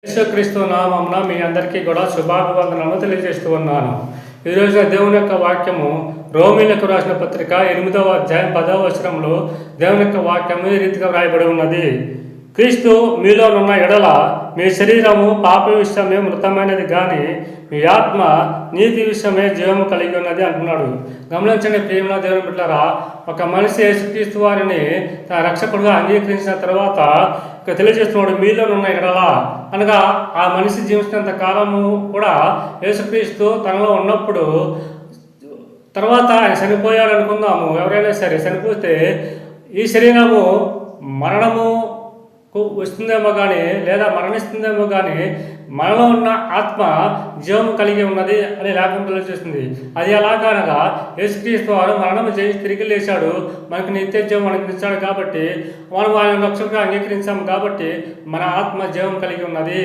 యేసుక్రీస్తు నామమున మీ అందరికీ కూడా శుభాభివందనాలు తెలియజేస్తూ ఉన్నాను. ఈరోజు దేవుని యొక్క వాక్యము రోమీలకు రాసిన పత్రిక 8వ అధ్యాయం 10వ వచనంలో దేవుని యొక్క వాక్యము ఈ రీతిగా వ్రాయబడి ఉన్నది. క్రీస్తు మీలోనున్న ఎడల మీ శరీరము పాప విషయమే మృతమైనది కానీ మీ ఆత్మ నీతి విషయమే జీవము కలిగి ఉన్నది అంటున్నాడు. గమనించండి ప్రియమైన దేవుని బిడ్డలారా, ఒక మనిషి యేసుక్రీస్తు వారిని తన రక్షకుడుగా అంగీకరించిన తర్వాత ఇక తెలియజేస్తున్నాడు మీలోనున్న ఎడల అనగా ఆ మనిషి జీవించినంత కాలము కూడా యేసుక్రీస్తు తనలో ఉన్నప్పుడు తర్వాత ఆయన చనిపోయాడు అనుకుందాము. ఎవరైనా సరే చనిపోతే ఈ శరీరము మరణము వస్తుందేమో కానీ లేదా మరణిస్తుందేమో కానీ మనలో ఉన్న ఆత్మ జీవము కలిగి ఉన్నది అని లేఖనం తెలియజేస్తుంది. అది ఎలాగనగా యేసుక్రీస్తు వారు మరణము చేసి తిరిగి లేచాడు, మనకు నిత్య జీవం అనుగ్రహించాడు కాబట్టి మనం ఆయన రక్షకుగా అంగీకరించాము కాబట్టి మన ఆత్మ జీవం కలిగి ఉన్నది.